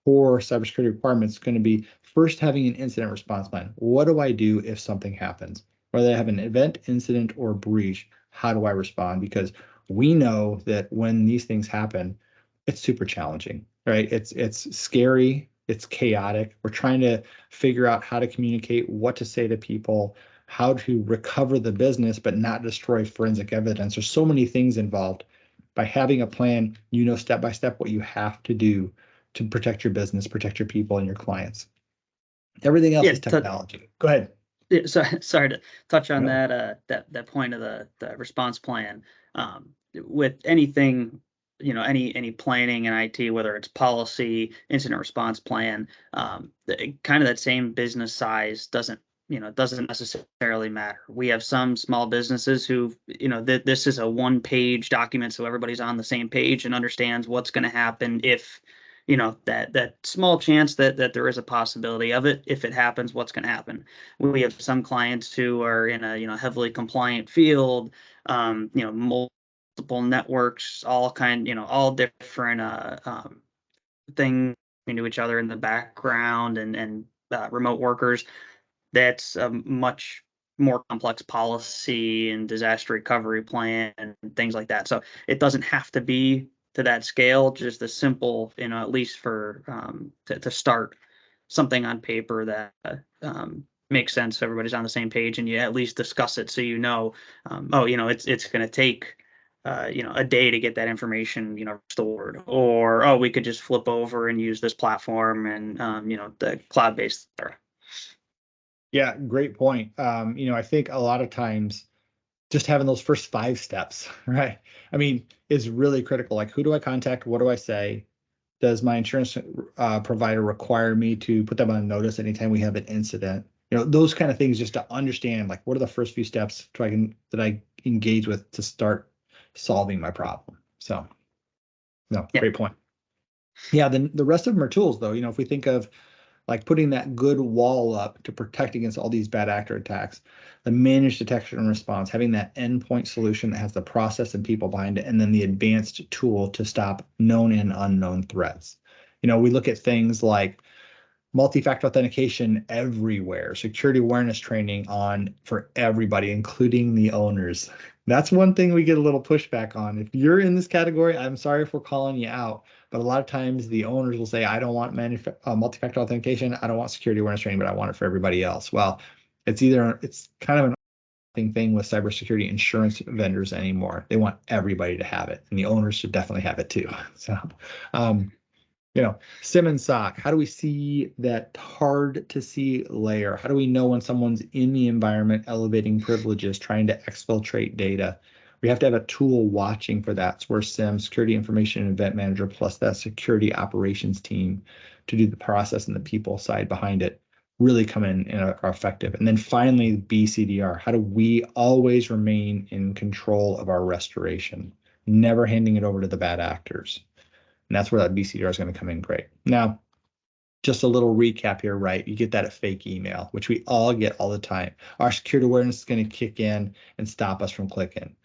core cybersecurity requirements going to be first having an incident response plan. What do I do if something happens? Whether I have an event, incident, or breach, how do I respond? Because we know that when these things happen, it's super challenging, right? It's scary, it's chaotic. We're trying to figure out how to communicate, what to say to people, how to recover the business, but not destroy forensic evidence. There's so many things involved. By having a plan, you know step by step what you have to do to protect your business, protect your people and your clients. Everything else is technology. Go ahead. Yeah, sorry to touch on that point of the response plan. With anything, any planning in IT, whether it's policy, incident response plan, kind of that same business size doesn't necessarily matter. We have some small businesses who, this is a 1-page document, so everybody's on the same page and understands what's going to happen if, that small chance that there is a possibility of it. If it happens, what's going to happen? We have some clients who are in a, heavily compliant field, multiple networks, all different things into each other in the background, and remote workers. That's a much more complex policy and disaster recovery plan and things like that. So it doesn't have to be to that scale, just a simple, at least for to start something on paper that makes sense. Everybody's on the same page, and you at least discuss it so it's going to take a day to get that information stored, or we could just flip over and use this platform and the cloud-based. Yeah, great point. I think a lot of times just having those first 5 steps, right? I mean, is really critical. Like, who do I contact? What do I say? Does my insurance provider require me to put them on notice anytime we have an incident? Those kind of things, just to understand, like, what are the first few steps that I engage with to start solving my problem? So, no, Great point. Yeah, then the rest of them are tools, though. If we think of like putting that good wall up to protect against all these bad actor attacks, the managed detection and response, having that endpoint solution that has the process and people behind it, and then the advanced tool to stop known and unknown threats. We look at things like multi-factor authentication everywhere, security awareness training for everybody, including the owners. That's one thing we get a little pushback on. If you're in this category, I'm sorry if we're calling you out, but a lot of times the owners will say, I don't want multi-factor authentication, I don't want security awareness training, but I want it for everybody else. Well, it's kind of an thing with cybersecurity insurance vendors anymore. They want everybody to have it, and the owners should definitely have it too. So, SIM and SOC, how do we see that hard to see layer? How do we know when someone's in the environment elevating privileges, trying to exfiltrate data? We have to have a tool watching for that. So we're SIM, Security Information and Event Manager, plus that security operations team to do the process and the people side behind it really come in and are effective. And then finally, BCDR. How do we always remain in control of our restoration, never handing it over to the bad actors? And that's where that BCDR is going to come in great. Now, just a little recap here, right? You get that fake email, which we all get all the time. Our security awareness is going to kick in and stop us from clicking.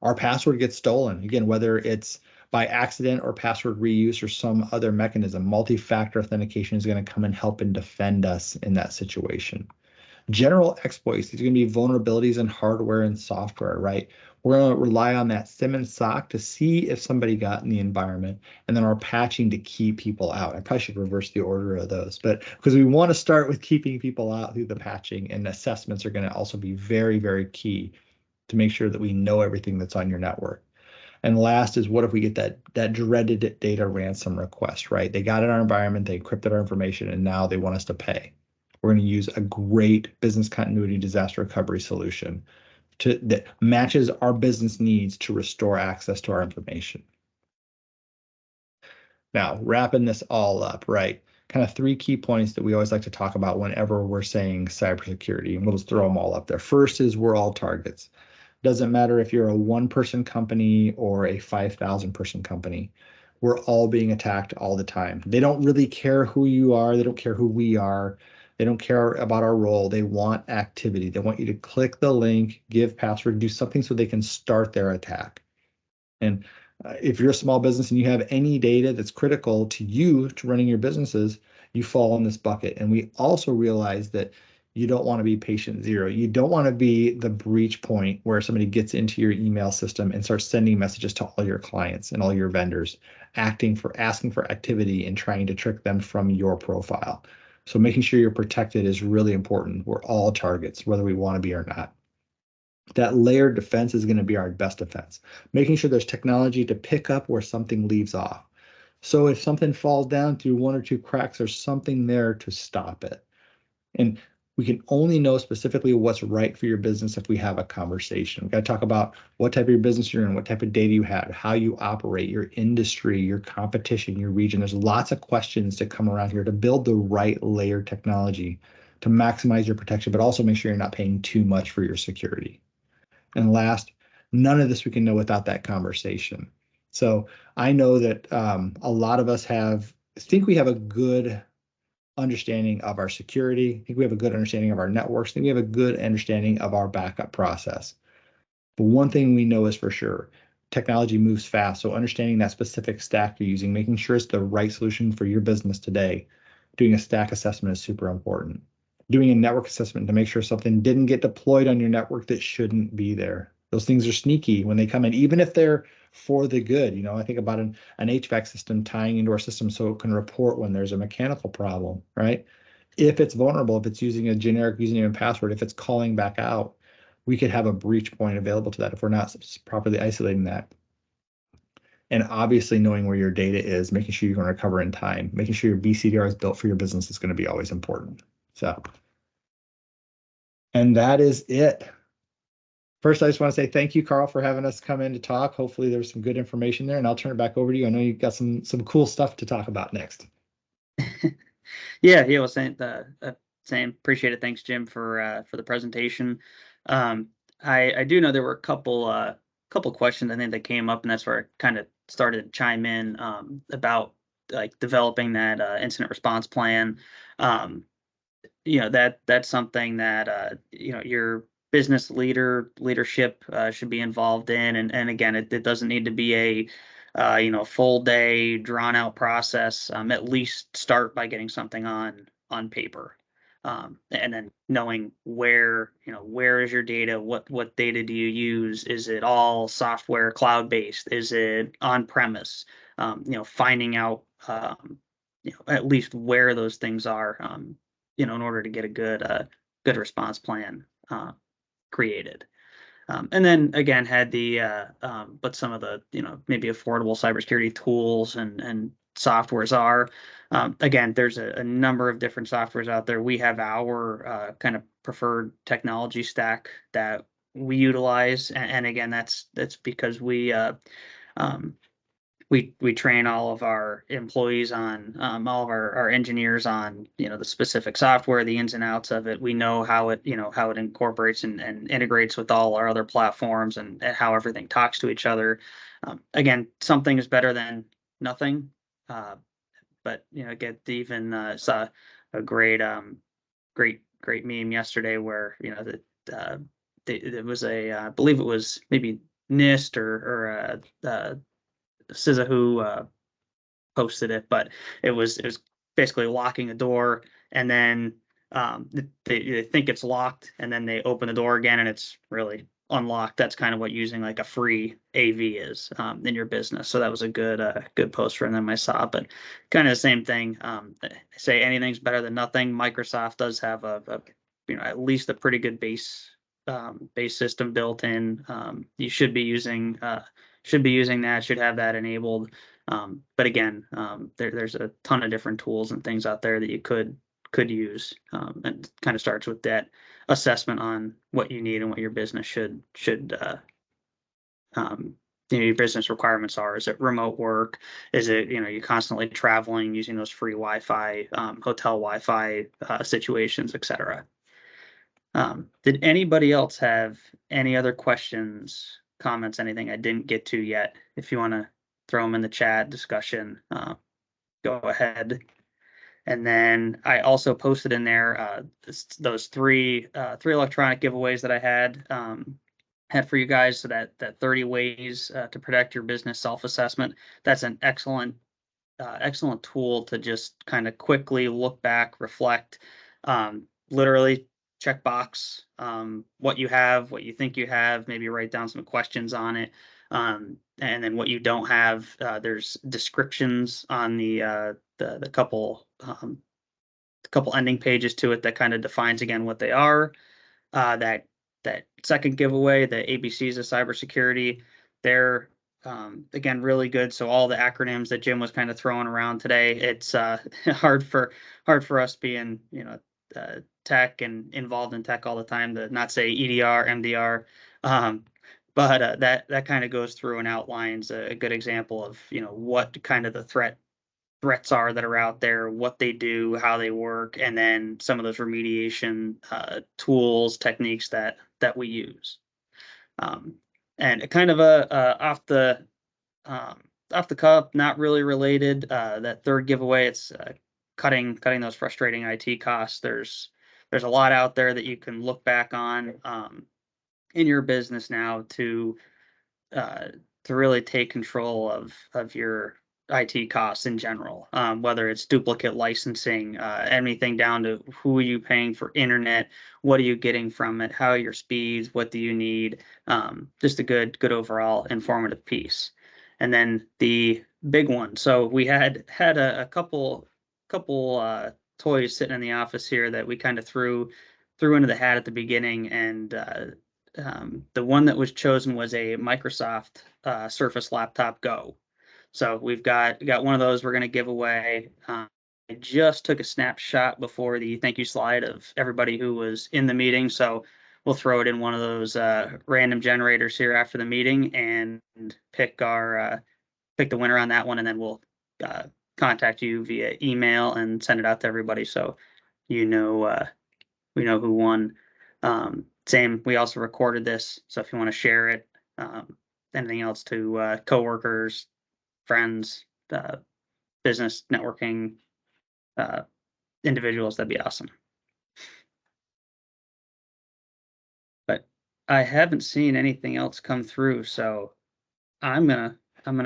Our password gets stolen. Again, whether it's by accident or password reuse or some other mechanism, multi-factor authentication is going to come and help and defend us in that situation. General exploits, these are going to be vulnerabilities in hardware and software, right? We're going to rely on that SIM and SOC to see if somebody got in the environment, and then our patching to keep people out. I probably should reverse the order of those, but because we want to start with keeping people out through the patching, and assessments are going to also be very, very key to make sure that we know everything that's on your network. And last is, what if we get that dreaded data ransom request, right? They got in our environment, they encrypted our information, and now they want us to pay. We're going to use a great business continuity disaster recovery solution that matches our business needs to restore access to our information. Now, wrapping this all up, right? Kind of 3 key points that we always like to talk about whenever we're saying cybersecurity, and we'll just throw them all up there. First is, we're all targets. Doesn't matter if you're a 1-person company or a 5,000-person company. We're all being attacked all the time. They don't really care who you are. They don't care who we are. They don't care about our role. They want activity. They want you to click the link, give password, do something so they can start their attack. And if you're a small business and you have any data that's critical to you to running your businesses, you fall in this bucket. And we also realize that you don't want to be patient zero. You don't want to be the breach point where somebody gets into your email system and starts sending messages to all your clients and all your vendors, asking for activity and trying to trick them from your profile. So making sure you're protected is really important. We're all targets, whether we want to be or not. That layered defense is going to be our best defense, making sure there's technology to pick up where something leaves off. So if something falls down through 1 or 2 cracks, there's something there to stop it. And we can only know specifically what's right for your business if we have a conversation. We've got to talk about what type of your business you're in, what type of data you have, how you operate, your industry, your competition, your region. There's lots of questions to come around here to build the right layered technology to maximize your protection, but also make sure you're not paying too much for your security. And last, none of this we can know without that conversation. So I know that a lot of us think we have a good understanding of our security. I think we have a good understanding of our networks. I think we have a good understanding of our backup process. But one thing we know is for sure, technology moves fast. So understanding that specific stack you're using, making sure it's the right solution for your business today, doing a stack assessment is super important. Doing a network assessment to make sure something didn't get deployed on your network that shouldn't be there. Those things are sneaky when they come in, even if they're for the good. I think about an HVAC system tying into our system so it can report when there's a mechanical problem, right? If it's vulnerable, if it's using a generic username and password, if it's calling back out, we could have a breach point available to that if we're not properly isolating that. And obviously knowing where your data is, making sure you're going to recover in time, making sure your BCDR is built for your business is going to be always important. So, and that is it. First, I just want to say thank you, Karl, for having us come in to talk. Hopefully there's some good information there, and I'll turn it back over to you. I know you've got some cool stuff to talk about next. Yeah, well, same. Appreciate it. Thanks, Jim, for the presentation. I do know there were a couple questions I think that came up, and that's where I kind of started to chime in about like developing that incident response plan. That's something that your business leadership should be involved in, and again, it doesn't need to be a full day drawn out process. At least start by getting something on paper, and then knowing where is your data, what data do you use, is it all software cloud based, is it on premise, finding out at least where those things are, in order to get a good response plan created. And then again, had but some of the maybe affordable cybersecurity tools and softwares are. Again, there's a number of different softwares out there. We have our kind of preferred technology stack that we utilize, and again, that's because we train all of our employees on all of our engineers on the specific software, the ins and outs of it. We know how it incorporates and integrates with all our other platforms, and how everything talks to each other. Again, something is better than nothing, but get even saw a great meme yesterday where it was I believe it was maybe NIST or SZA posted it, but it was basically locking the door, and then they think it's locked, and then they open the door again, and it's really unlocked. That's kind of what using like a free AV is in your business. So that was a good post from them I saw, but kind of the same thing. Say anything's better than nothing. Microsoft does have a at least a pretty good base system built in. You should be using that. Should have that enabled. But again, there's a ton of different tools and things out there that you could use, and kind of starts with that assessment on what you need and what your business should your business requirements are. Is it remote work? Is it you're constantly traveling using those free Wi-Fi, hotel Wi-Fi situations, etc. Did anybody else have any other questions, comments, anything I didn't get to yet? If you want to throw them in the chat discussion, go ahead. And then I also posted in there those three electronic giveaways that I had for you guys. So that 30 ways to protect your business self-assessment. That's an excellent tool to just kind of quickly look back, reflect, literally check box what you have, what you think you have, maybe write down some questions on it. And then what you don't have, there's descriptions on the couple ending pages to it that kind of defines again what they are. That second giveaway, the ABCs of cybersecurity, they're again really good. So all the acronyms that Jim was kind of throwing around today, it's hard for us being tech and involved in tech all the time to not say EDR, MDR. But that kind of goes through and outlines a good example of what kind of the threats are that are out there, what they do, how they work, and then some of those remediation tools, techniques that we use. And kind of off the cuff, not really related. That third giveaway, it's cutting those frustrating IT costs. There's a lot out there that you can look back on in your business now to really take control of your IT costs in general, whether it's duplicate licensing, anything down to who are you paying for internet, what are you getting from it, how are your speeds, what do you need, just a good overall informative piece. And then the big one, so we had a couple toys sitting in the office here that we kind of threw into the hat at the beginning, and the one that was chosen was a Microsoft Surface Laptop Go. So we've got one of those we're going to give away. I just took a snapshot before the thank you slide of everybody who was in the meeting. So we'll throw it in one of those random generators here after the meeting and pick the winner on that one. And then we'll contact you via email and send it out to everybody. So we know who won. Same, we also recorded this. So if you want to share it, anything else to coworkers, friends, business networking individuals, that'd be awesome. But I haven't seen anything else come through, so I'm gonna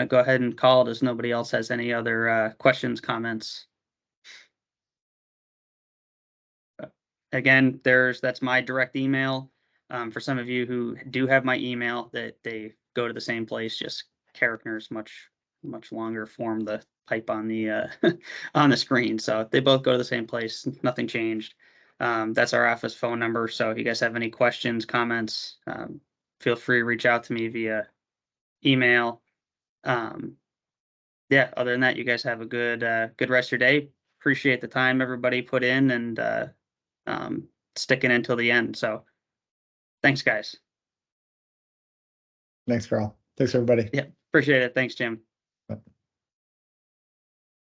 go ahead and call it as nobody else has any other questions, comments. Again, that's my direct email. For some of you who do have my email, that they go to the same place, just characters much longer form the type on the on the screen. So they both go to the same place. Nothing changed. That's our office phone number. So if you guys have any questions, comments, feel free to reach out to me via email. Yeah, other than that, you guys have a good rest of your day. Appreciate the time everybody put in and sticking until the end. So thanks, guys. Thanks, Karl. Thanks, everybody. Yeah, appreciate it. Thanks, Jim.